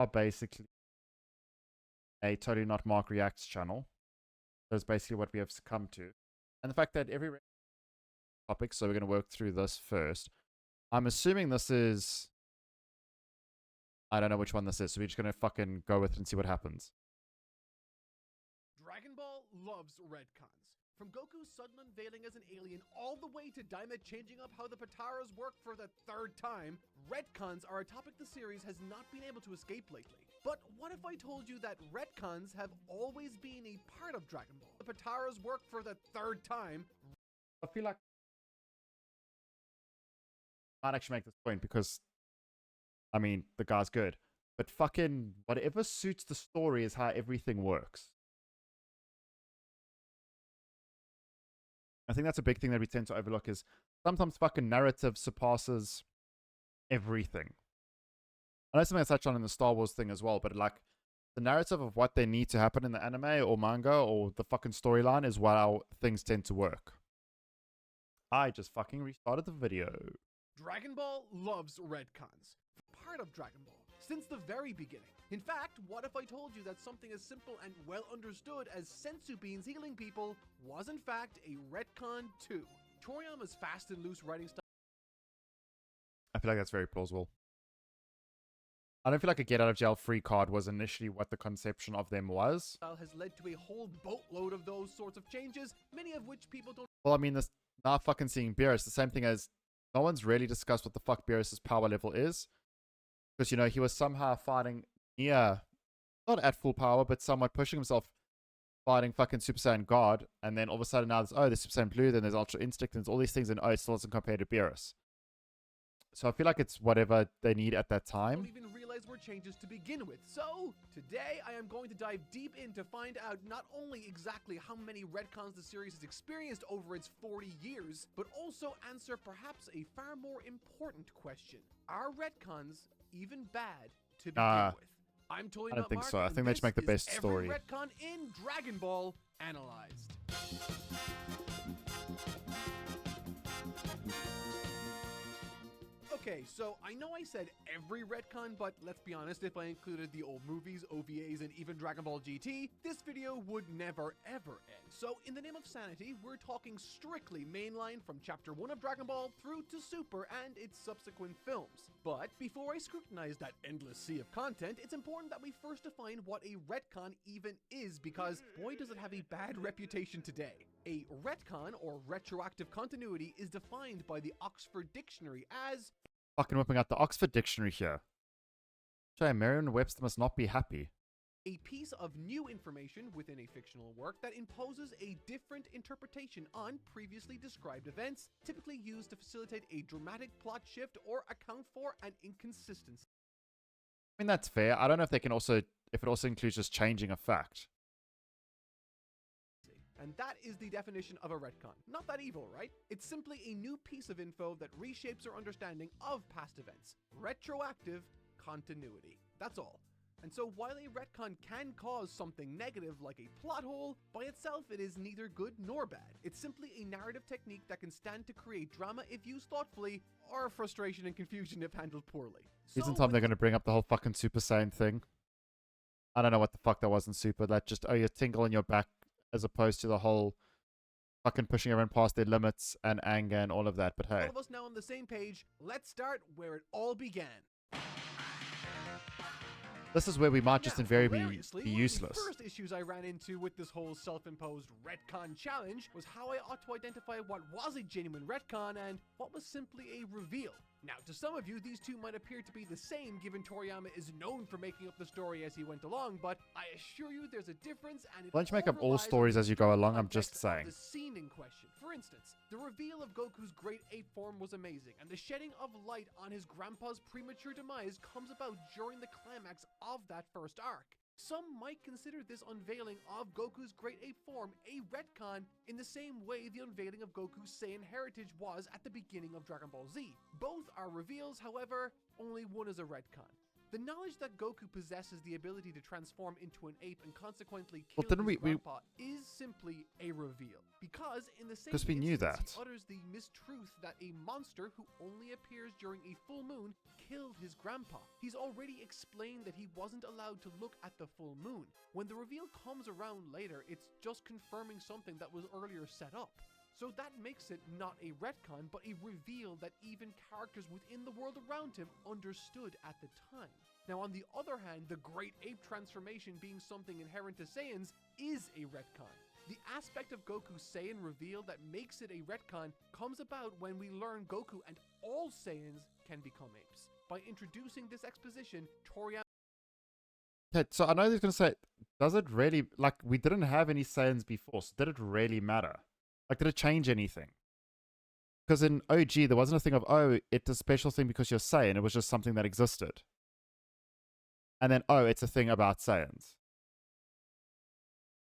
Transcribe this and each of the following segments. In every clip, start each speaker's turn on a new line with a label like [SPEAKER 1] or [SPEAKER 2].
[SPEAKER 1] are basically a Totally Not Mark Reacts channel. That's basically what we have succumbed to. And the fact that every topic, so we're going to work through this first. I'm assuming this is... I don't know which one this is, so we're just going to fucking go with it and see what happens.
[SPEAKER 2] Dragon Ball loves retcons. From Goku's sudden unveiling as an alien all the way to Daima changing up how the Pataras work for the third time, retcons are a topic the series has not been able to escape lately. But what if I told you that retcons have always been a part of Dragon Ball? The Pataras work for the third time.
[SPEAKER 1] I feel like I might actually make this point because, I mean, the guy's good. But fucking whatever suits the story is how everything works. I think that's a big thing that we tend to overlook is sometimes fucking narrative surpasses everything. I know something that's touched on in the Star Wars thing as well, but like the narrative of what they need to happen in the anime or manga or the fucking storyline is how things tend to work. I just fucking restarted the video.
[SPEAKER 2] Dragon Ball loves retcons. Part of Dragon Ball. Since the very beginning. In fact, what if I told you that something as simple and well understood as sensu beans healing people was in fact a retcon too? Toriyama's fast and loose writing style.
[SPEAKER 1] I feel like that's very plausible. I don't feel like a get out of jail free card was initially what the conception of them was.
[SPEAKER 2] Has led to a whole boatload of those sorts of changes, many of which people don't.
[SPEAKER 1] Well, I mean, this now fucking seeing Beerus, the same thing as no one's really discussed what the fuck Beerus's power level is. Because, you know, he was somehow fighting near, not at full power, but somewhat pushing himself, fighting fucking Super Saiyan God. And then all of a sudden now there's Super Saiyan Blue, then there's Ultra Instinct, and there's all these things, and it still doesn't compare to Beerus. So I feel like it's whatever they need at that time.
[SPEAKER 2] Don't even realize were changes to begin with. So today I am going to dive deep in to find out not only exactly how many retcons the series has experienced over its 40 years, but also answer perhaps a far more important question. Are retcons even bad to begin with? I'm totally
[SPEAKER 1] I don't
[SPEAKER 2] not
[SPEAKER 1] think
[SPEAKER 2] Mark,
[SPEAKER 1] so. I
[SPEAKER 2] and
[SPEAKER 1] think they just
[SPEAKER 2] this
[SPEAKER 1] make the
[SPEAKER 2] is
[SPEAKER 1] best
[SPEAKER 2] every
[SPEAKER 1] story.
[SPEAKER 2] retcon in Dragon Ball analyzed. Okay, so I know I said every retcon, but let's be honest, if I included the old movies, OVAs, and even Dragon Ball GT, this video would never ever end. So in the name of sanity, we're talking strictly mainline from Chapter 1 of Dragon Ball through to Super and its subsequent films. But before I scrutinize that endless sea of content, it's important that we first define what a retcon even is, because boy does it have a bad reputation today. A retcon, or retroactive continuity, is defined by the Oxford Dictionary as
[SPEAKER 1] Fucking whipping out the Oxford Dictionary here. Merriam-Webster must not be happy.
[SPEAKER 2] a piece of new information within a fictional work that imposes a different interpretation on previously described events, typically used to facilitate a dramatic plot shift or account for an inconsistency.
[SPEAKER 1] I mean, that's fair. I don't know if they can also, if it also includes just changing a fact.
[SPEAKER 2] And that is the definition of a retcon. Not that evil, right? It's simply a new piece of info that reshapes our understanding of past events. Retroactive continuity. That's all. And so while a retcon can cause something negative like a plot hole, by itself it is neither good nor bad. It's simply a narrative technique that can stand to create drama if used thoughtfully, or frustration and confusion if handled poorly.
[SPEAKER 1] Isn't time they're going to bring up the whole fucking Super Saiyan thing? I don't know what the fuck that was in Super. That just, oh, you tingle in your back, as opposed to the whole fucking pushing everyone past their limits and anger and all of that. But hey.
[SPEAKER 2] All of us now on the same page. Let's start where it all began.
[SPEAKER 1] This is where we might just invariably be useless.
[SPEAKER 2] One of the first issues I ran into with this whole self-imposed retcon challenge was how I ought to identify what was a genuine retcon and what was simply a reveal. Now, to some of you, these two might appear to be the same, given Toriyama is known for making up the story as he went along, but I assure you there's a difference, and it
[SPEAKER 1] Why don't you make up all
[SPEAKER 2] relies
[SPEAKER 1] stories
[SPEAKER 2] on
[SPEAKER 1] as you go along? I'm just
[SPEAKER 2] context of
[SPEAKER 1] saying.
[SPEAKER 2] the scene in question. For instance, the reveal of Goku's great ape form was amazing, and the shedding of light on his grandpa's premature demise comes about during the climax of that first arc. Some might consider this unveiling of Goku's great ape form a retcon in the same way the unveiling of Goku's Saiyan heritage was at the beginning of Dragon Ball Z. Both are reveals, however, only one is a retcon. The knowledge that Goku possesses the ability to transform into an ape and consequently
[SPEAKER 1] Well,
[SPEAKER 2] kill
[SPEAKER 1] didn't
[SPEAKER 2] his
[SPEAKER 1] we
[SPEAKER 2] grandpa is simply a reveal. Because in the same
[SPEAKER 1] 'Cause we knew
[SPEAKER 2] instance,
[SPEAKER 1] that.
[SPEAKER 2] he utters the mistruth that a monster who only appears during a full moon killed his grandpa. He's already explained that he wasn't allowed to look at the full moon. When the reveal comes around later, it's just confirming something that was earlier set up. So that makes it not a retcon, but a reveal that even characters within the world around him understood at the time. Now, on the other hand, the Great Ape transformation being something inherent to Saiyans is a retcon. The aspect of Goku's Saiyan reveal that makes it a retcon comes about when we learn Goku and all Saiyans can become apes. By introducing this exposition, Toriyama...
[SPEAKER 1] Okay, so I know they're going to say, does it really, like, we didn't have any Saiyans before, so did it really matter? Like, did it change anything? Because in OG, there wasn't a thing of, oh, it's a special thing because you're Saiyan. It was just something that existed. And then, oh, it's a thing about Saiyans.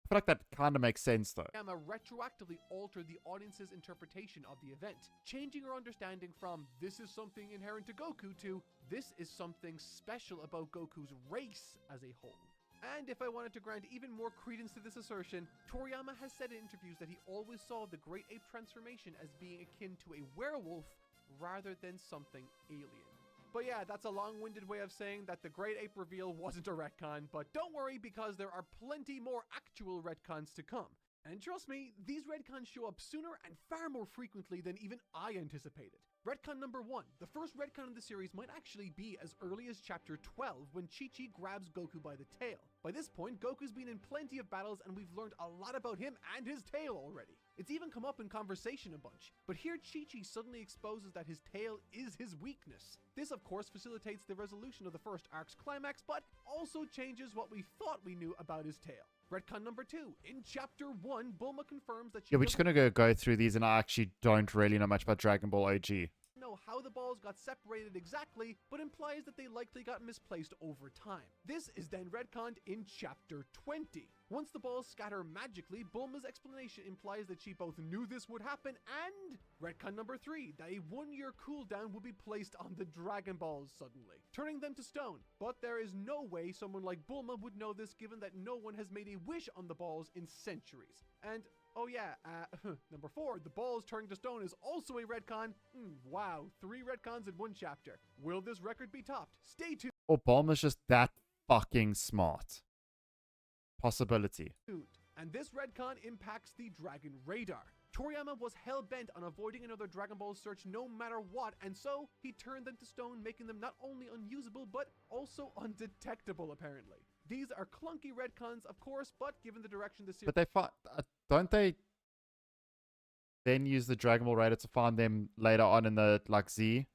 [SPEAKER 1] I feel like that kind of makes sense, though.
[SPEAKER 2] Toriyama retroactively altered the audience's interpretation of the event, changing our understanding from this is something inherent to Goku to this is something special about Goku's race as a whole. And if I wanted to grant even more credence to this assertion, Toriyama has said in interviews that he always saw the Great Ape transformation as being akin to a werewolf rather than something alien. But yeah, that's a long-winded way of saying that the Great Ape reveal wasn't a retcon, but don't worry because there are plenty more actual retcons to come. And trust me, these retcons show up sooner and far more frequently than even I anticipated. Retcon number 1. The first retcon of the series might actually be as early as chapter 12 when Chi-Chi grabs Goku by the tail. By this point, Goku's been in plenty of battles and we've learned a lot about him and his tail already. It's even come up in conversation a bunch. But here Chi-Chi suddenly exposes that his tail is his weakness. This of course facilitates the resolution of the first arc's climax, but also changes what we thought we knew about his tail. Retcon number 2. In chapter 1, Bulma confirms that she
[SPEAKER 1] Yeah, we're just going to go through these, and I actually don't really know much about Dragon Ball OG.
[SPEAKER 2] Know how the balls got separated exactly, but implies that they likely got misplaced over time. This is then retconned in chapter 20. Once the balls scatter magically, Bulma's explanation implies that she both knew this would happen and retcon number 3, that a 1-year cooldown would be placed on the Dragon Balls suddenly, turning them to stone. But there is no way someone like Bulma would know this given that no one has made a wish on the balls in centuries. And oh yeah, number 4, the balls turning to stone is also a retcon. Wow, 3 retcons in 1 chapter. Will this record be topped? Stay tuned.
[SPEAKER 1] Or Bulma's just that fucking smart. Possibility.
[SPEAKER 2] And this retcon impacts the Dragon Radar. Toriyama was hell-bent on avoiding another Dragon Ball search no matter what, and so he turned them to stone, making them not only unusable, but also undetectable, apparently. These are clunky retcons, of course, but given the direction the series...
[SPEAKER 1] But they don't they then use the Dragon Ball Radar to find them later on in the, like, Z?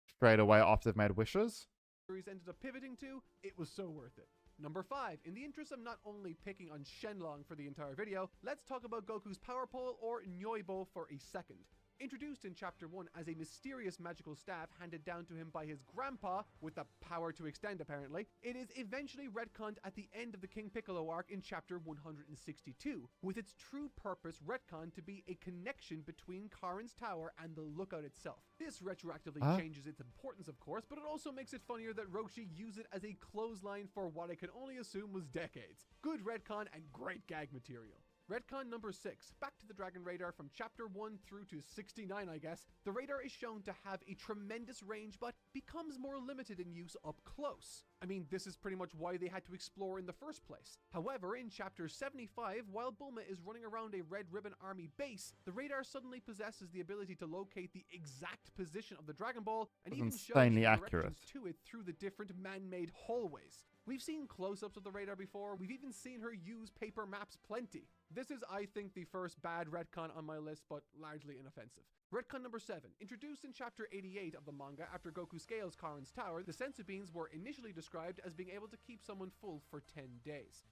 [SPEAKER 1] Straight away after they've made wishes?
[SPEAKER 2] Ended up pivoting to, it was so worth it. Number 5, in the interest of not only picking on Shenlong for the entire video, let's talk about Goku's Power Pole, or Nyoibo, for a second. Introduced in chapter 1 as a mysterious magical staff handed down to him by his grandpa, with the power to extend apparently, it is eventually retconned at the end of the King Piccolo arc in chapter 162, with its true purpose retconned to be a connection between Karin's tower and the lookout itself. This retroactively changes its importance, of course, but it also makes it funnier that Roshi used it as a clothesline for what I can only assume was decades. Good retcon and great gag material. Retcon number 6, back to the Dragon Radar from chapter 1 through to 69, I guess. The radar is shown to have a tremendous range, but becomes more limited in use up close. I mean, this is pretty much why they had to explore in the first place. However, in chapter 75, while Bulma is running around a Red Ribbon Army base, the radar suddenly possesses the ability to locate the exact position of the Dragon Ball, and even shows
[SPEAKER 1] insanely
[SPEAKER 2] directions
[SPEAKER 1] accurate
[SPEAKER 2] to it through the different man-made hallways. We've seen close-ups of the radar before, we've even seen her use paper maps plenty. This is, I think, the first bad retcon on my list, but largely inoffensive. Retcon number 7. Introduced in chapter 88 of the manga after Goku scales Karin's tower, the senzu beans were initially described as being able to keep someone full for 10 days.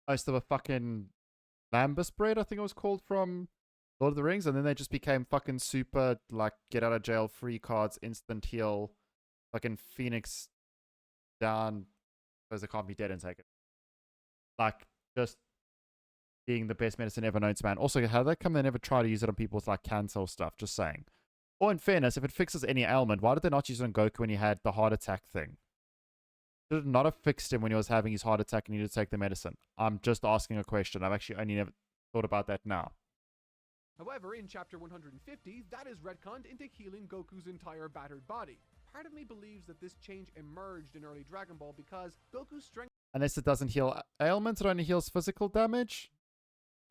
[SPEAKER 1] Oh, so the fucking Lambus bread, I think it was called, from Lord of the Rings, and then they just became fucking super, like, get out of jail free cards, instant heal, fucking Phoenix down, because they can't be dead and take it. Like, just being the best medicine ever known to man. Also, how they come they never try to use it on people with, like, cancer or stuff, just saying. Or in fairness, if it fixes any ailment, why did they not use it on Goku when he had the heart attack thing? Should it not have fixed him when he was having his heart attack and needed to take the medicine? I'm just asking a question. I've actually only never thought about that now.
[SPEAKER 2] However, in chapter 150, that is retconned into healing Goku's entire battered body. Part of me believes that this change emerged in early Dragon Ball because Goku's strength
[SPEAKER 1] Unless it doesn't heal ailments, it only heals physical damage.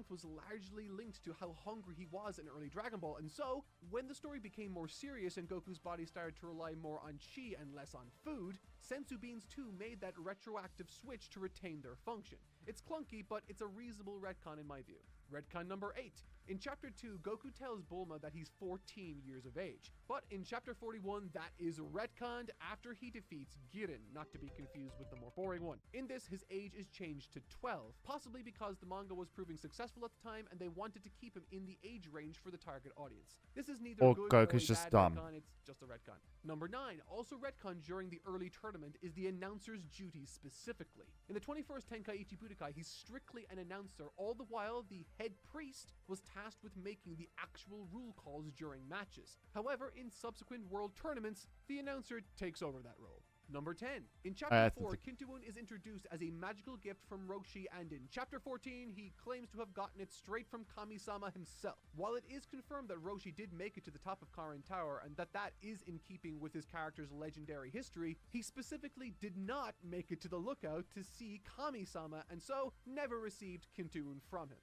[SPEAKER 2] was largely linked to how hungry he was in early Dragon Ball, and so, when the story became more serious and Goku's body started to rely more on chi and less on food, Senzu Beans 2 made that retroactive switch to retain their function. It's clunky, but it's a reasonable retcon in my view. Retcon number 8. In Chapter 2, Goku tells Bulma that he's 14 years of age. But in Chapter 41, that is retconned after he defeats Girin, not to be confused with the more boring one. In this, his age is changed to 12, possibly because the manga was proving successful at the time and they wanted to keep him in the age range for the target audience. This is neither
[SPEAKER 1] Or
[SPEAKER 2] good
[SPEAKER 1] Goku's
[SPEAKER 2] or a
[SPEAKER 1] just
[SPEAKER 2] bad
[SPEAKER 1] dumb.
[SPEAKER 2] retcon, it's just a retcon. Number 9, also retconned during the early tournament, is the announcer's duties specifically. In the 21st Tenkaichi Budokai, he's strictly an announcer, all the while the head priest was tasked with making the actual rule calls during matches. However, in subsequent world tournaments, the announcer takes over that role. Number 10. In Chapter 4, Kinto'un is introduced as a magical gift from Roshi, and in Chapter 14, he claims to have gotten it straight from Kami-sama himself. While it is confirmed that Roshi did make it to the top of Karin Tower, and that is in keeping with his character's legendary history, he specifically did not make it to the lookout to see Kami-sama, and so never received Kinto'un from him.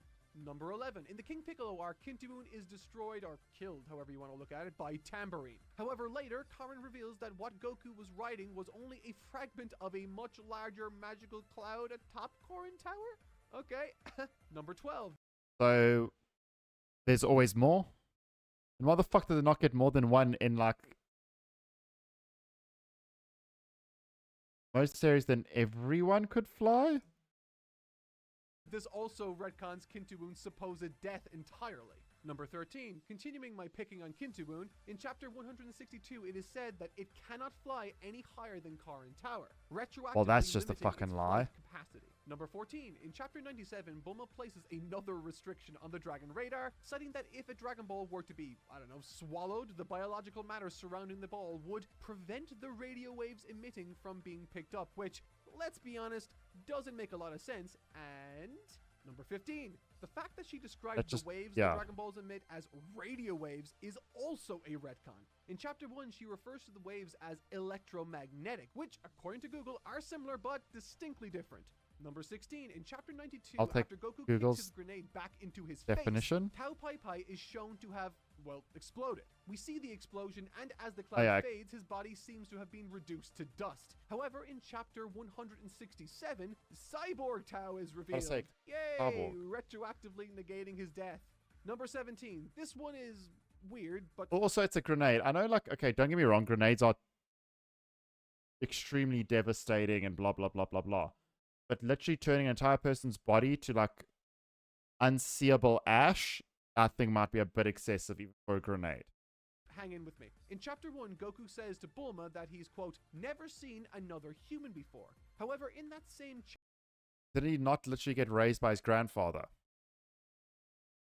[SPEAKER 2] Number 11. In the King Piccolo arc, Kinto'un is destroyed, or killed, however you want to look at it, by Tambourine. However, later, Karin reveals that what Goku was riding was only a fragment of a much larger magical cloud atop Karin Tower? Okay. Number 12.
[SPEAKER 1] So, there's always more? And why the fuck did they not get more than one in, like, most series? Then everyone could fly?
[SPEAKER 2] This also retcons Kinto'un's supposed death entirely. Number 13. Continuing my picking on Kinto'un, in Chapter 162 it is said that it cannot fly any higher than Karin Tower, retroactively
[SPEAKER 1] Well, that's just a
[SPEAKER 2] limiting
[SPEAKER 1] fucking
[SPEAKER 2] its
[SPEAKER 1] lie.
[SPEAKER 2] flight capacity. Number 14. In Chapter 97, Bulma places another restriction on the Dragon Radar, citing that if a Dragon Ball were to be, swallowed, the biological matter surrounding the ball would prevent the radio waves emitting from being picked up, which, let's be honest, doesn't make a lot of sense. And number 15. The fact that she described the waves the Dragon Balls emit as radio waves is also a retcon. In Chapter 1, she refers to the waves as electromagnetic, which, according to Google, are similar but distinctly different. Number 16. In Chapter 92, after Goku kicks his grenade back into his
[SPEAKER 1] definition.
[SPEAKER 2] face, Tao Pai Pai is shown to have, exploded. We see the explosion, and as the cloud fades, his body seems to have been reduced to dust. However, in Chapter 167, Cyborg Tao is revealed. Yay! Retroactively negating his death. Number 17. This one is weird, but
[SPEAKER 1] also it's a grenade. I know, like, okay, don't get me wrong, grenades are extremely devastating and blah blah blah blah blah. But literally turning an entire person's body to, like, unseeable ash, I think might be a bit excessive even for a grenade.
[SPEAKER 2] Hang in with me. In Chapter 1, Goku says to Bulma that he's, quote, never seen another human before. However, in that same
[SPEAKER 1] Did he not literally get raised by his grandfather?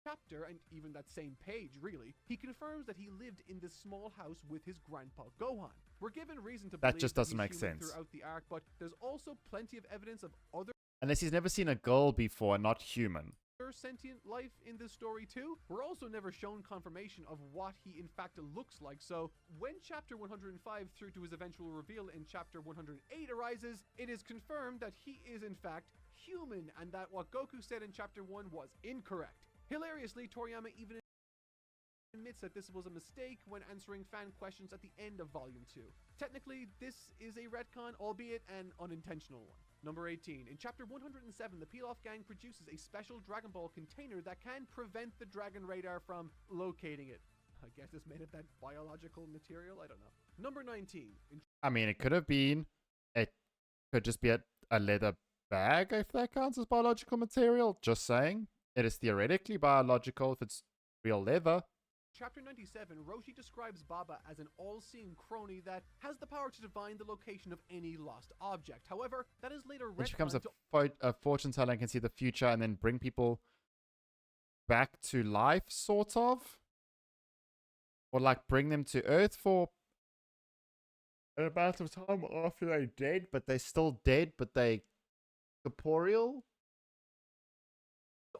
[SPEAKER 2] Chapter, and even that same page, really, he confirms that he lived in this small house with his grandpa Gohan. We're given reason to believe
[SPEAKER 1] that just doesn't make sense
[SPEAKER 2] throughout the arc, but there's also plenty of evidence of other
[SPEAKER 1] unless he's never seen a girl before, not human.
[SPEAKER 2] Sentient life in this story too. We're also never shown confirmation of what he in fact looks like, so when Chapter 105 through to his eventual reveal in Chapter 108 arises, it is confirmed that he is in fact human, and that what Goku said in Chapter 1 was incorrect. Hilariously, Toriyama even admits that this was a mistake when answering fan questions at the end of Volume 2. Technically, this is a retcon, albeit an unintentional one. Number 18. In Chapter 107, the Pilaf gang produces a special Dragon Ball container that can prevent the Dragon Radar from locating it. I guess it's made of that biological material? I don't know. Number 19.
[SPEAKER 1] I mean, it could have been, it could just be a leather bag, if that counts as biological material. Just saying. It is theoretically biological if it's real leather.
[SPEAKER 2] Chapter 97, Roshi describes Baba as an all-seeing crony that has the power to divine the location of any lost object. However, that is later retconned.
[SPEAKER 1] Which becomes a fortune teller and can see the future and then bring people back to life, sort of. Or, like, bring them to Earth for an amount of time after they're dead, but they're still dead, but they corporeal.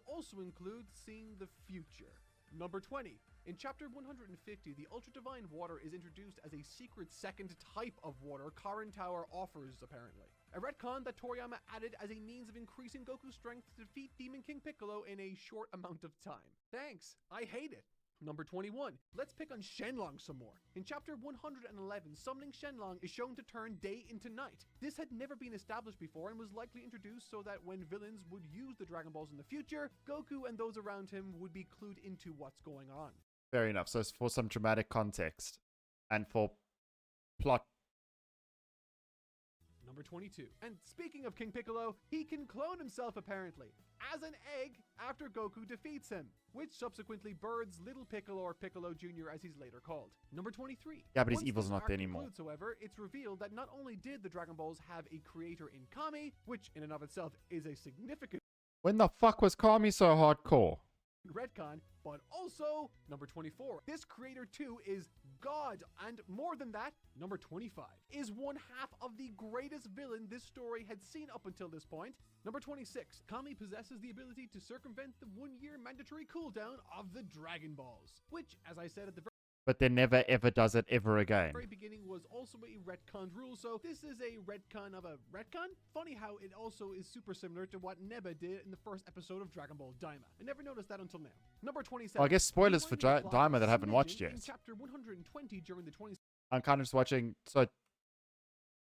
[SPEAKER 2] Also includes seeing the future. Number 20. In chapter 150, the Ultra Divine Water is introduced as a secret second type of water Karin Tower offers, apparently. A retcon that Toriyama added as a means of increasing Goku's strength to defeat Demon King Piccolo in a short amount of time. Thanks, I hate it. Number 21. Let's pick on Shenlong some more. In chapter 111, summoning Shenlong is shown to turn day into night. This had never been established before and was likely introduced so that when villains would use the Dragon Balls in the future, Goku and those around him would be clued into what's going on.
[SPEAKER 1] Fair enough. So it's for some dramatic context and for plot.
[SPEAKER 2] Number 22. And speaking of King Piccolo, he can clone himself apparently, as an egg after Goku defeats him, which subsequently births Little Piccolo, or Piccolo Jr. as he's later called. Number 23.
[SPEAKER 1] Yeah, but his
[SPEAKER 2] Once
[SPEAKER 1] evil's
[SPEAKER 2] this
[SPEAKER 1] not
[SPEAKER 2] arc
[SPEAKER 1] there anymore.
[SPEAKER 2] concludes, however, it's revealed that not only did the Dragon Balls have a creator in Kami, which in and of itself is a significant
[SPEAKER 1] When the fuck was Kami so hardcore?
[SPEAKER 2] retcon, but also, number 24, this creator too is God, and more than that, number 25, is one half of the greatest villain this story had seen up until this point. Number 26, Kami possesses the ability to circumvent the 1-year mandatory cooldown of the Dragon Balls, which, as I said at the
[SPEAKER 1] But then never ever does it ever again.
[SPEAKER 2] very beginning, was also a retconned rule, so this is a retcon of a retcon? Funny how it also is super similar to what Neba did in the first episode of Dragon Ball Daima. I never noticed that until now. Number 27.
[SPEAKER 1] Well, I guess spoilers for
[SPEAKER 2] Rewinding the plot
[SPEAKER 1] Daima that I haven't watched
[SPEAKER 2] smidgen, in
[SPEAKER 1] yet.
[SPEAKER 2] chapter 120 during the 20
[SPEAKER 1] I'm kind of just watching, so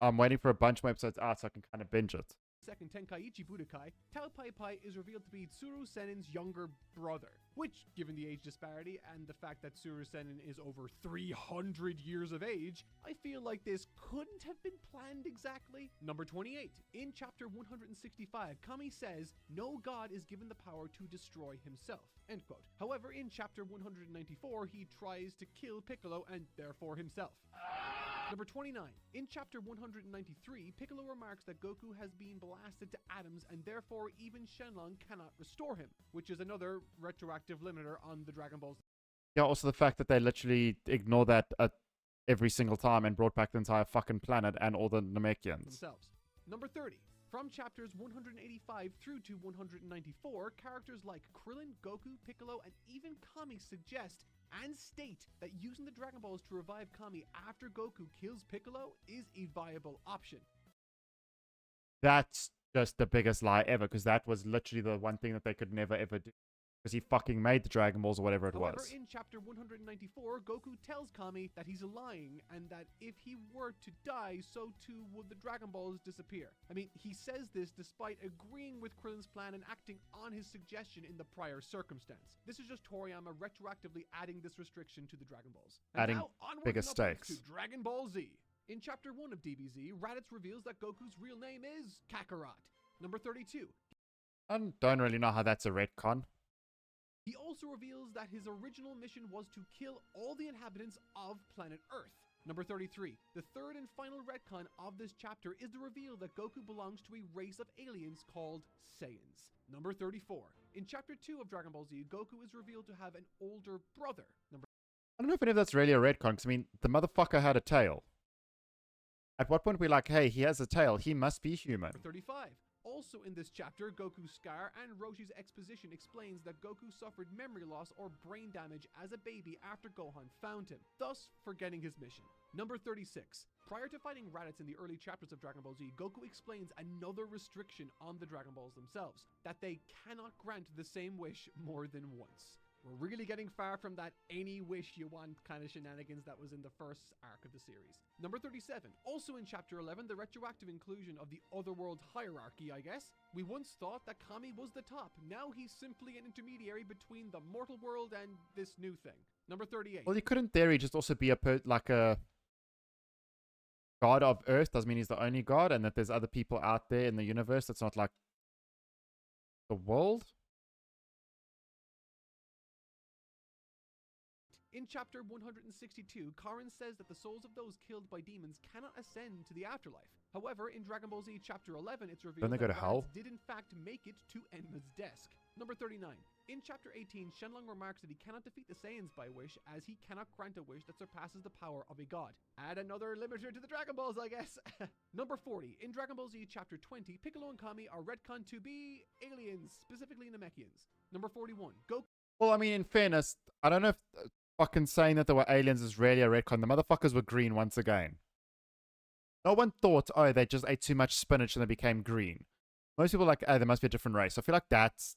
[SPEAKER 1] I'm waiting for a bunch more episodes out so I can kind of binge it.
[SPEAKER 2] second Tenkaichi Budokai, Tao Pai Pai is revealed to be Tsuru Senin's younger brother, which, given the age disparity and the fact that Tsuru Senin is over 300 years of age, I feel like this couldn't have been planned exactly. Number 28. In chapter 165, Kami says, no god is given the power to destroy himself. End quote. However, in chapter 194, he tries to kill Piccolo and therefore himself. Number 29. In chapter 193, Piccolo remarks that Goku has been blasted to atoms and therefore even Shenlong cannot restore him, which is another retroactive limiter on the Dragon Balls
[SPEAKER 1] Yeah, also the fact that they literally ignore that every single time and brought back the entire fucking planet and all the Namekians.
[SPEAKER 2] themselves. Number 30. From chapters 185 through to 194, characters like Krillin, Goku, Piccolo, and even Kami suggest and state that using the Dragon Balls to revive Kami after Goku kills Piccolo is a viable option.
[SPEAKER 1] That's just the biggest lie ever, because that was literally the one thing that they could never ever do. Because he fucking made the Dragon Balls or whatever it
[SPEAKER 2] However,
[SPEAKER 1] was.
[SPEAKER 2] in chapter 194, Goku tells Kami that he's lying and that if he were to die, so too would the Dragon Balls disappear. I mean, he says this despite agreeing with Krillin's plan and acting on his suggestion in the prior circumstance. This is just Toriyama retroactively adding this restriction to the Dragon Balls. And
[SPEAKER 1] Adding
[SPEAKER 2] now, onwards
[SPEAKER 1] bigger
[SPEAKER 2] and upwards
[SPEAKER 1] stakes.
[SPEAKER 2] to Dragon Ball Z. In chapter 1 of DBZ, Raditz reveals that Goku's real name is Kakarot. Number 32.
[SPEAKER 1] I don't really know how that's a retcon.
[SPEAKER 2] He also reveals that his original mission was to kill all the inhabitants of planet Earth. Number 33. The third and final retcon of this chapter is the reveal that Goku belongs to a race of aliens called Saiyans. Number 34. In chapter 2 of Dragon Ball Z, Goku is revealed to have an older brother.
[SPEAKER 1] I don't know if any of that's really a retcon, because I mean, the motherfucker had a tail. At what point are we like, hey, he has a tail, he must be human.
[SPEAKER 2] Number 35. Also in this chapter, Goku's scar and Roshi's exposition explains that Goku suffered memory loss or brain damage as a baby after Gohan found him, thus forgetting his mission. Number 36. Prior to fighting Raditz in the early chapters of Dragon Ball Z, Goku explains another restriction on the Dragon Balls themselves, that they cannot grant the same wish more than once. We're really getting far from that any wish you want kind of shenanigans that was in the first arc of the series. Number 37. Also in chapter 11, the retroactive inclusion of the Otherworld hierarchy, I guess. We once thought that Kami was the top. Now he's simply an intermediary between the mortal world and this new thing. Number 38.
[SPEAKER 1] Well, you couldn't, in theory, just also be a god of Earth. Doesn't mean he's the only god, and that there's other people out there in the universe that's not like the world.
[SPEAKER 2] In chapter 162, Karin says that the souls of those killed by demons cannot ascend to the afterlife. However, in Dragon Ball Z chapter 11, it's revealed
[SPEAKER 1] Don't they go
[SPEAKER 2] that
[SPEAKER 1] to hell?
[SPEAKER 2] Raditz did in fact make it to Enma's desk. Number 39. In chapter 18, Shenlong remarks that he cannot defeat the Saiyans by wish, as he cannot grant a wish that surpasses the power of a god. Add another limiter to the Dragon Balls, I guess. Number 40. In Dragon Ball Z chapter 20, Piccolo and Kami are retconned to be aliens, specifically Namekians. Number 41. Goku.
[SPEAKER 1] Well, I mean, in fairness, I don't know if fucking saying that they were aliens is really a retcon. The motherfuckers were green once again. No one thought, oh, they just ate too much spinach and they became green. Most people are like, oh, there must be a different race. I feel like that's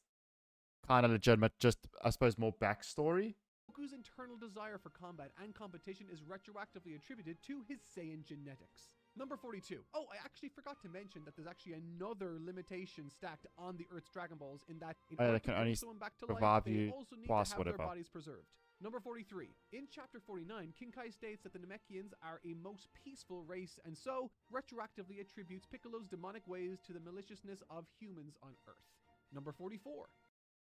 [SPEAKER 1] kind of legitimate, just, I suppose, more backstory.
[SPEAKER 2] Goku's internal desire for combat and competition is retroactively attributed to his Saiyan genetics. Number 42. Oh, I actually forgot to mention that there's actually another limitation stacked on the Earth's Dragon Balls in that in order
[SPEAKER 1] they
[SPEAKER 2] to
[SPEAKER 1] can
[SPEAKER 2] bring
[SPEAKER 1] only
[SPEAKER 2] someone back to life,
[SPEAKER 1] revive
[SPEAKER 2] they
[SPEAKER 1] you
[SPEAKER 2] also need
[SPEAKER 1] twice,
[SPEAKER 2] to have their
[SPEAKER 1] whatever.
[SPEAKER 2] bodies preserved. Number 43. In chapter 49, Kinkai states that the Namekians are a most peaceful race and so retroactively attributes Piccolo's demonic ways to the maliciousness of humans on Earth. Number 44.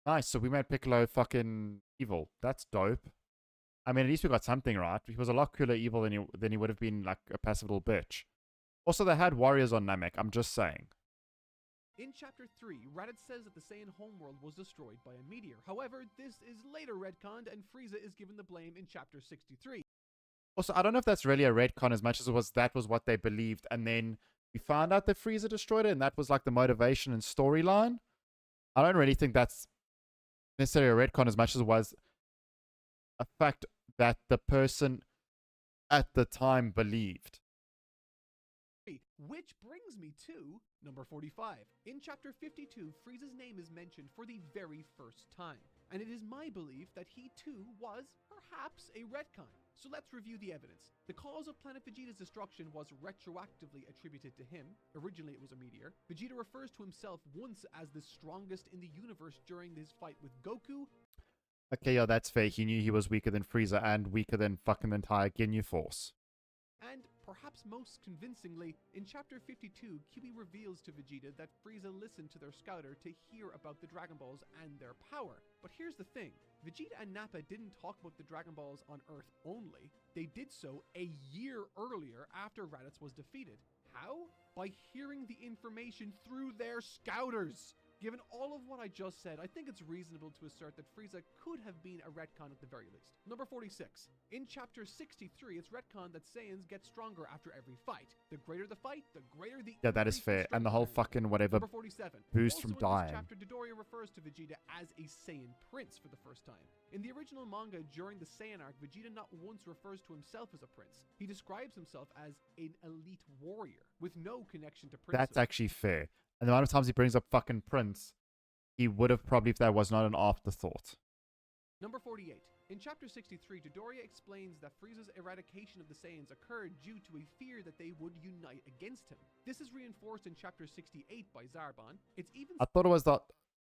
[SPEAKER 1] Nice, so we made Piccolo fucking evil. That's dope. I mean, at least we got something right. He was a lot cooler evil than he would have been like a passive little bitch. Also, they had warriors on Namek. I'm just saying.
[SPEAKER 2] In chapter 3, Raditz says that the Saiyan homeworld was destroyed by a meteor. However, this is later retconned and Frieza is given the blame in chapter 63.
[SPEAKER 1] Also, I don't know if that's really a retcon as much as it was that was what they believed, and then we found out that Frieza destroyed it, and that was like the motivation and storyline. I don't really think that's necessarily a retcon as much as it was a fact that the person at the time believed.
[SPEAKER 2] Which brings me to number 45. In chapter 52, Frieza's name is mentioned for the very first time, and it is my belief that he too was perhaps a retcon. So let's review the evidence. The cause of Planet Vegeta's destruction was retroactively attributed to him. Originally it was a meteor. Vegeta refers to himself once as the strongest in the universe during his fight with Goku.
[SPEAKER 1] Okay, yeah, that's fair. He knew he was weaker than Frieza and weaker than fucking the entire Ginyu Force.
[SPEAKER 2] And perhaps most convincingly, in chapter 52, Kyuubi reveals to Vegeta that Frieza listened to their scouter to hear about the Dragon Balls and their power. But here's the thing, Vegeta and Nappa didn't talk about the Dragon Balls on Earth only. They did so a year earlier after Raditz was defeated. How? By hearing the information through their scouters. Given all of what I just said, I think it's reasonable to assert that Frieza could have been a retcon at the very least. Number 46. In chapter 63, it's retcon that Saiyans get stronger after every fight. The greater the fight, the greater the...
[SPEAKER 1] Yeah, that is fair. And the whole fucking whatever
[SPEAKER 2] Number 47.
[SPEAKER 1] boost
[SPEAKER 2] Also
[SPEAKER 1] from
[SPEAKER 2] in
[SPEAKER 1] dying.
[SPEAKER 2] this chapter, Dodoria refers to Vegeta as a Saiyan prince for the first time. In the original manga, during the Saiyan arc, Vegeta not once refers to himself as a prince. He describes himself as an elite warrior, with no connection to princehood.
[SPEAKER 1] That's actually fair. And the amount of times he brings up fucking Prince, he would have probably if that was not an afterthought.
[SPEAKER 2] Number 48. In chapter 63, Dodoria explains that Frieza's eradication of the Saiyans occurred due to a fear that they would unite against him. This is reinforced in chapter 68 by Zarbon. It's even...
[SPEAKER 1] I thought it was that...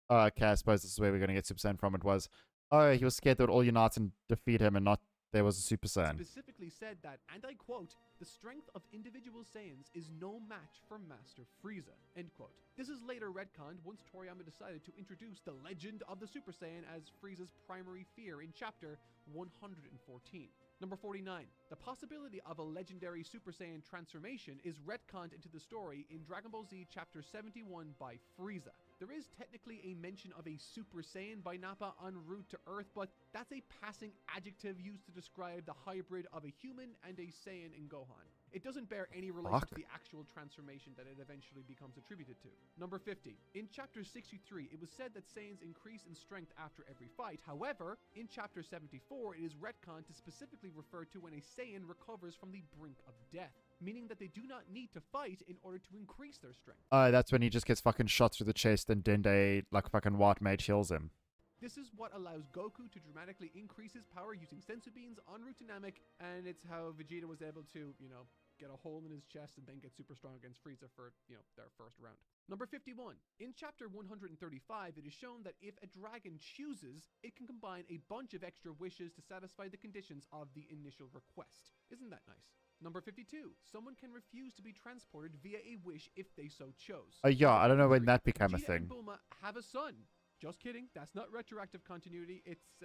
[SPEAKER 1] okay, I suppose this is where we're going to get Super Saiyan from. It was, oh, he was scared they would all unite and defeat him and not there was a Super Saiyan.
[SPEAKER 2] Specifically said that, and I quote, "The strength of individual Saiyans is no match for Master Frieza," end quote. This is later retconned once Toriyama decided to introduce the legend of the Super Saiyan as Frieza's primary fear in chapter 114. Number 49. The possibility of a legendary Super Saiyan transformation is retconned into the story in Dragon Ball Z chapter 71 by Frieza. There is technically a mention of a Super Saiyan by Nappa en route to Earth, but that's a passing adjective used to describe the hybrid of a human and a Saiyan in Gohan. It doesn't bear any relation to the actual transformation that it eventually becomes attributed to. Number 50. In chapter 63, it was said that Saiyans increase in strength after every fight. However, in chapter 74, it is retconned to specifically refer to when a Saiyan recovers from the brink of death, meaning that they do not need to fight in order to increase their strength.
[SPEAKER 1] That's when he just gets fucking shot through the chest and Dende, like fucking white mage, heals him.
[SPEAKER 2] This is what allows Goku to dramatically increase his power using sensu beans en route to Namek, and it's how Vegeta was able to, get a hole in his chest and then get super strong against Frieza for, their first round. Number 51. In chapter 135, it is shown that if a dragon chooses, it can combine a bunch of extra wishes to satisfy the conditions of the initial request. Isn't that nice? Number 52. Someone can refuse to be transported via a wish if they so chose.
[SPEAKER 1] Yeah, I don't know when that became a
[SPEAKER 2] Vegeta
[SPEAKER 1] thing.
[SPEAKER 2] and Bulma have a son. Just kidding. That's not retroactive continuity. It's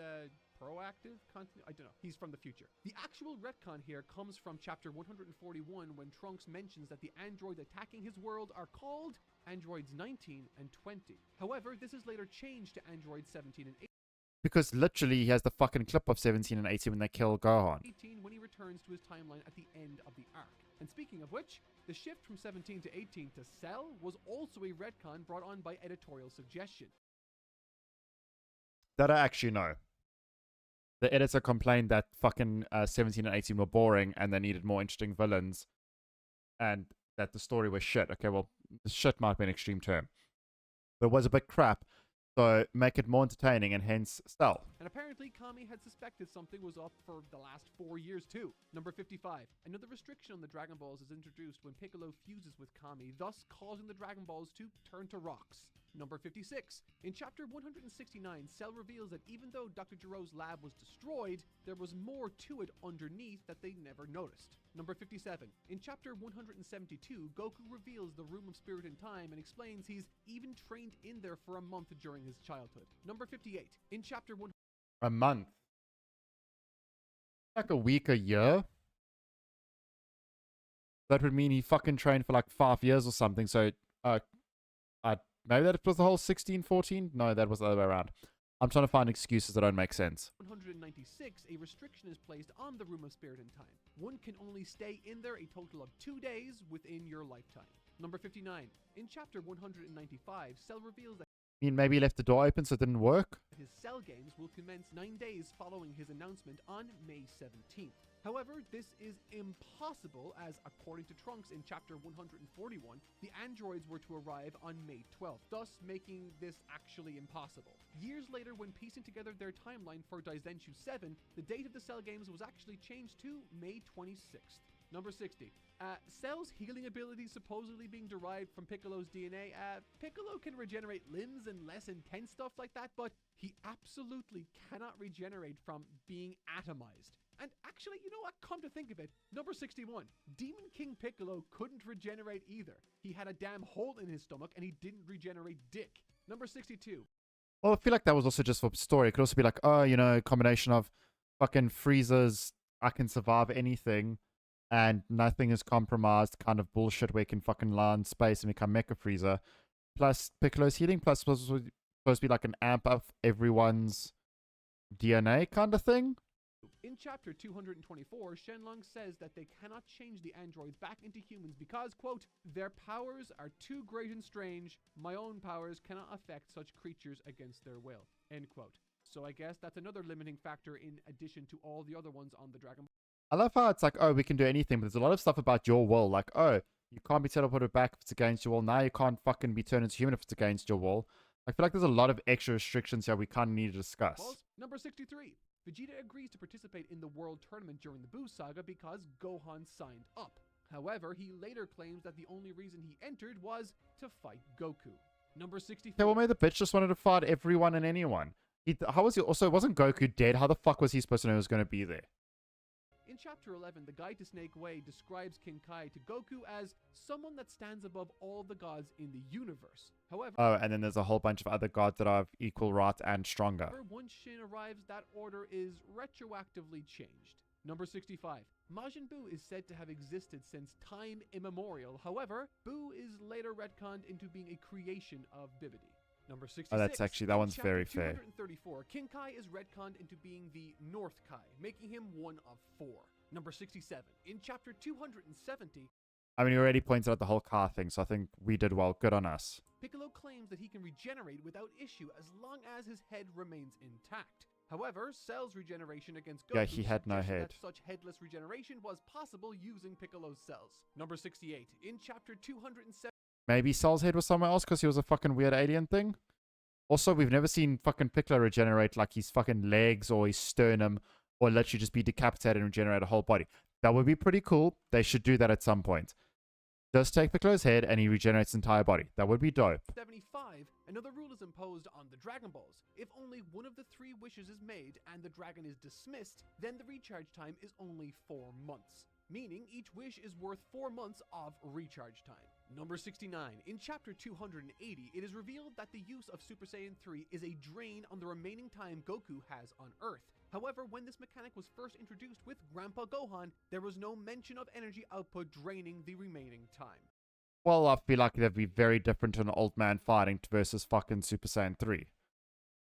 [SPEAKER 2] proactive? I don't know. He's from the future. The actual retcon here comes from chapter 141 when Trunks mentions that the androids attacking his world are called androids 19 and 20. However, this is later changed to androids 17 and 18.
[SPEAKER 1] Because literally he has the fucking clip of 17 and 18 when they kill Gohan.
[SPEAKER 2] 18 when he returns to his timeline at the end of the arc. And speaking of which, the shift from 17 to 18 to Cell was also a retcon brought on by editorial suggestion.
[SPEAKER 1] That I actually know. The editor complained that fucking 17 and 18 were boring and they needed more interesting villains. And that the story was shit. Okay, well, the shit might be an extreme term. But it was a bit crap. So make it more entertaining and hence Cell.
[SPEAKER 2] And apparently Kami had suspected something was up for the last 4 years too. Number 55. Another restriction on the Dragon Balls is introduced when Piccolo fuses with Kami, thus causing the Dragon Balls to turn to rocks. Number 56. In chapter 169, Cell reveals that even though Dr. Giro's lab was destroyed, there was more to it underneath that they never noticed. Number 57. In chapter 172, Goku reveals the Room of Spirit and Time and explains he's even trained in there for a month during his childhood. Number 58. In chapter 1...
[SPEAKER 1] A month. Like a week, a year? That would mean he fucking trained for like 5 years or something, so... maybe that was the whole 16, 14? No, that was the other way around. I'm trying to find excuses that don't make sense.
[SPEAKER 2] 196, a restriction is placed on the Room of Spirit and Time. One can only stay in there a total of 2 days within your lifetime. Number 59. In chapter 195, Cell reveals that
[SPEAKER 1] I mean, maybe he left the door open so it didn't work?
[SPEAKER 2] his Cell games will commence 9 days following his announcement on May 17th. However, this is impossible as, according to Trunks in chapter 141, the androids were to arrive on May 12th, thus making this actually impossible. Years later, when piecing together their timeline for Daizenshu 7, the date of the Cell games was actually changed to May 26th. Number 60. Cell's healing abilities supposedly being derived from Piccolo's DNA. Piccolo can regenerate limbs and less intense stuff like that, but he absolutely cannot regenerate from being atomized. And actually, you know what? Come to think of it, number 61. Demon King Piccolo couldn't regenerate either. He had a damn hole in his stomach and he didn't regenerate dick. Number 62.
[SPEAKER 1] Well, I feel like that was also just for story. It could also be like, oh, you know, a combination of fucking Frieza's I can survive anything and nothing is compromised kind of bullshit where he can fucking land space and become Mecha Frieza. Plus Piccolo's healing, plus supposed to be like an amp of everyone's DNA kind of thing.
[SPEAKER 2] In chapter 224, Shenlong says that they cannot change the androids back into humans because, quote, their powers are too great and strange. My own powers cannot affect such creatures against their will, end quote. So I guess that's another limiting factor in addition to all the other ones on the Dragon Ball.
[SPEAKER 1] I love how it's like, oh, we can do anything, but there's a lot of stuff about your will. Like, oh, you can't be teleported back if it's against your will. Now you can't fucking be turned into human if it's against your will. I feel like there's a lot of extra restrictions here we kind of need to discuss.
[SPEAKER 2] Pause. Number 63. Vegeta agrees to participate in the World Tournament during the Buu Saga because Gohan signed up. However, he later claims that the only reason he entered was to fight Goku. Number 64.
[SPEAKER 1] Okay, well, maybe the bitch just wanted to fight everyone and anyone. How was he? Also, wasn't Goku dead? How the fuck was he supposed to know he was going to be there?
[SPEAKER 2] In Chapter 11, the Guide to Snake Way describes King Kai to Goku as someone that stands above all the gods in the universe. However,
[SPEAKER 1] oh, and then there's a whole bunch of other gods that are of equal right and stronger.
[SPEAKER 2] Once Shin arrives, that order is retroactively changed. Number 65. Majin Buu is said to have existed since time immemorial. However, Buu is later retconned into being a creation of Bibidi. Number 66.
[SPEAKER 1] Oh, that's actually, that one's very fair.
[SPEAKER 2] 234, King Kai is retconned into being the North Kai, making him one of 4. Number 67. In chapter 270,
[SPEAKER 1] I mean, you already pointed out the whole car thing, so I think we did well. Good on us.
[SPEAKER 2] Piccolo claims that he can regenerate without issue as long as his head remains intact. However, Cell's regeneration against Goku
[SPEAKER 1] he had no head.
[SPEAKER 2] That such headless regeneration was possible using Piccolo's cells. Number 68. In chapter 270,
[SPEAKER 1] maybe Cell's head was somewhere else because he was a fucking weird alien thing. Also, we've never seen fucking Piccolo regenerate like his fucking legs or his sternum or literally just be decapitated and regenerate a whole body. That would be pretty cool. They should do that at some point. Just take Piccolo's head and he regenerates his entire body. That would be dope.
[SPEAKER 2] 75. Another rule is imposed on the Dragon Balls. If only one of the 3 wishes is made and the dragon is dismissed, then the recharge time is only 4 months. Meaning each wish is worth 4 months of recharge time. Number 69. In Chapter 280, it is revealed that the use of Super Saiyan 3 is a drain on the remaining time Goku has on Earth. However, when this mechanic was first introduced with Grandpa Gohan, there was no mention of energy output draining the remaining time.
[SPEAKER 1] Well, I feel like that'd be very different to an old man fighting versus fucking Super Saiyan 3. I feel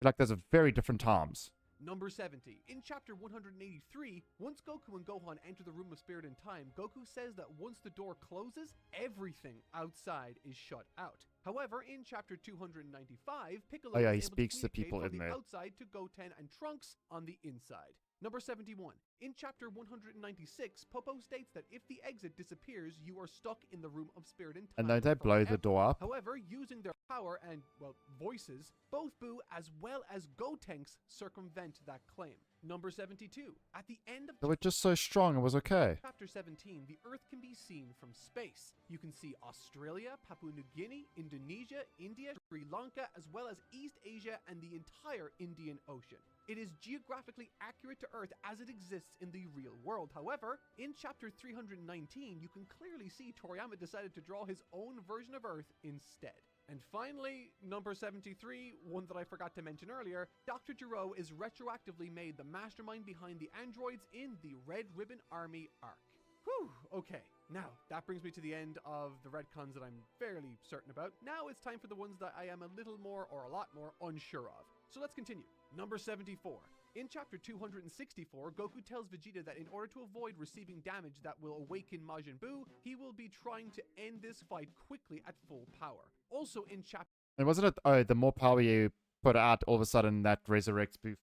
[SPEAKER 1] like those are very different times.
[SPEAKER 2] Number 70. In Chapter 183, once Goku and Gohan enter the Room of Spirit and Time, Goku says that once the door closes, everything outside is shut out. However, in Chapter 295, Piccolo
[SPEAKER 1] he
[SPEAKER 2] is able
[SPEAKER 1] speaks to
[SPEAKER 2] to
[SPEAKER 1] people
[SPEAKER 2] communicate
[SPEAKER 1] in
[SPEAKER 2] from
[SPEAKER 1] there.
[SPEAKER 2] the outside to Goten and Trunks on the inside. Number 71. In Chapter 196, Popo states that if the exit disappears, you are stuck in the Room of Spirit and Time.
[SPEAKER 1] And don't they blow the
[SPEAKER 2] forever.
[SPEAKER 1] door up?
[SPEAKER 2] However, using their power and, well, voices, both Boo as well as Gotenks circumvent that claim. Number 72. At the end of
[SPEAKER 1] They were just so strong, it was okay.
[SPEAKER 2] Chapter 17, the Earth can be seen from space. You can see Australia, Papua New Guinea, Indonesia, India, Sri Lanka, as well as East Asia and the entire Indian Ocean. It is geographically accurate to Earth as it exists in the real world. However, in Chapter 319, you can clearly see Toriyama decided to draw his own version of Earth instead. And finally, number 73, one that I forgot to mention earlier, Dr. Gero is retroactively made the mastermind behind the androids in the Red Ribbon Army arc. Whew, okay. Now, that brings me to the end of the retcons that I'm fairly certain about. Now it's time for the ones that I am a little more or a lot more unsure of. So let's continue. Number 74. In Chapter 264, Goku tells Vegeta that in order to avoid receiving damage that will awaken Majin Buu, he will be trying to end this fight quickly at full power. Also in Chapter...
[SPEAKER 1] And wasn't it, oh, the more power you put out, all of a sudden that resurrects Buu?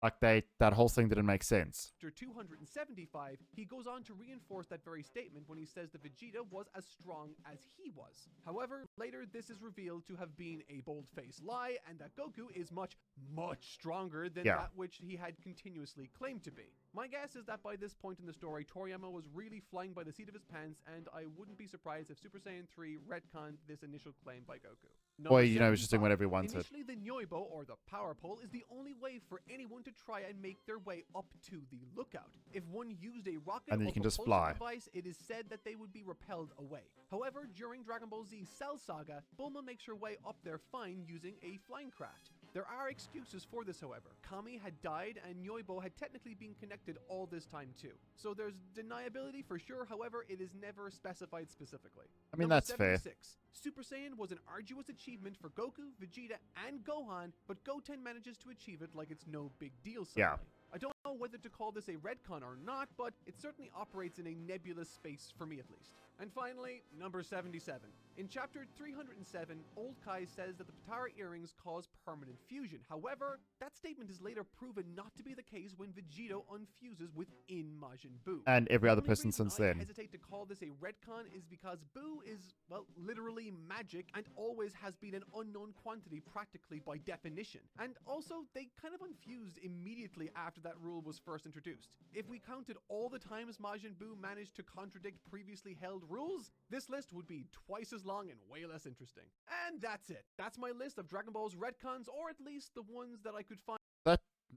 [SPEAKER 1] Like that whole thing didn't make sense.
[SPEAKER 2] After 275, he goes on to reinforce that very statement when he says that Vegeta was as strong as he was. However, later this is revealed to have been a bold-faced lie and that Goku is much, much stronger than that which he had continuously claimed to be. My guess is that by this point in the story, Toriyama was really flying by the seat of his pants, and I wouldn't be surprised if Super Saiyan 3 retconned this initial claim by Goku.
[SPEAKER 1] Or, you know, he was just doing whatever he wanted.
[SPEAKER 2] Initially, the Nyoibo, or the power pole, is the only way for anyone to try and make their way up to the lookout. If one used a rocket
[SPEAKER 1] And then
[SPEAKER 2] or
[SPEAKER 1] you can just
[SPEAKER 2] propulsion
[SPEAKER 1] fly.
[SPEAKER 2] device, it is said that they would be repelled away. However, during Dragon Ball Z Cell Saga, Bulma makes her way up there fine using a flying craft. There are excuses for this, however. Kami had died and Nyoibo had technically been connected all this time too. So there's deniability for sure, however, it is never specified specifically.
[SPEAKER 1] I mean,
[SPEAKER 2] Number
[SPEAKER 1] that's fair.
[SPEAKER 2] 76. Super Saiyan was an arduous achievement for Goku, Vegeta, and Gohan, but Goten manages to achieve it like it's no big deal suddenly. I don't know whether to call this a retcon or not, but it certainly operates in a nebulous space for me at least. And finally, number 77. In Chapter 307, Old Kai says that the Potara earrings cause permanent fusion. However, that statement is later proven not to be the case when Vegito unfuses within Majin Buu.
[SPEAKER 1] And every
[SPEAKER 2] The
[SPEAKER 1] other
[SPEAKER 2] only
[SPEAKER 1] person
[SPEAKER 2] reason
[SPEAKER 1] since
[SPEAKER 2] I
[SPEAKER 1] then.
[SPEAKER 2] hesitate to call this a retcon is because Buu is, well, literally magic and always has been an unknown quantity practically by definition. And also, they kind of unfused immediately after that rule was first introduced. If we counted all the times Majin Buu managed to contradict previously held rules, this list would be twice as long and way less interesting. And that's it. That's my list of Dragon Ball's retcons, or at least the ones that I could find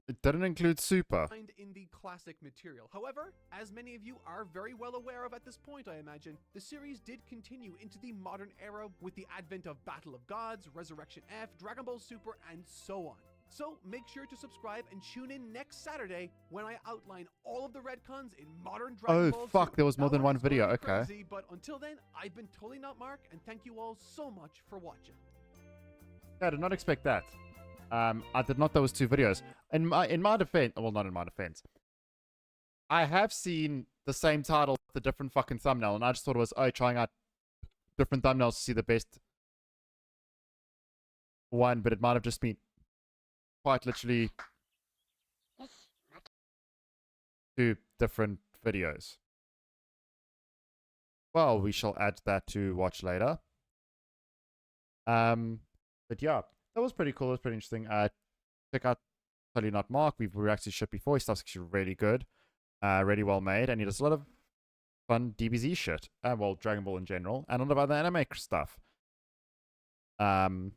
[SPEAKER 1] It didn't include Super.
[SPEAKER 2] in the classic material. However, as many of you are very well aware of at this point, I imagine, the series did continue into the modern era with the advent of Battle of Gods, Resurrection F, Dragon Ball Super, and so on. So make sure to subscribe and tune in next Saturday when I outline all of the retcons in modern Dragon Ball 2.
[SPEAKER 1] Fuck, there was more
[SPEAKER 2] That
[SPEAKER 1] than one
[SPEAKER 2] is
[SPEAKER 1] video,
[SPEAKER 2] very
[SPEAKER 1] okay.
[SPEAKER 2] crazy, but until then, I've been Totally Not Mark, and thank you all so much for watching.
[SPEAKER 1] I did not expect that. I did not know there was 2 videos. In my defense, well, not in my defense. I have seen the same title with the different fucking thumbnail, and I just thought it was, trying out different thumbnails to see the best one, but it might have just been quite literally 2 different videos. Well, we shall add that to watch later. But yeah, that was pretty cool. It was pretty interesting. Check out Totally Not Mark. We've reacted to shit before. His stuff's actually really good. Really well made. And he does a lot of fun DBZ shit. Well, Dragon Ball in general. And a lot of other anime stuff. But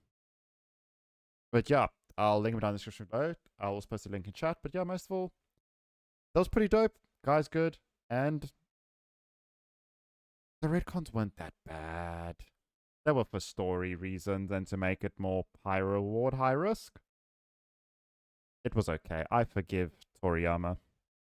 [SPEAKER 1] yeah, I'll link him down in the description below. I'll also post a link in chat. But yeah, most of all, that was pretty dope. Guy's good. And The retcons weren't that bad. They were for story reasons and to make it more high reward, high risk. It was okay. I forgive Toriyama.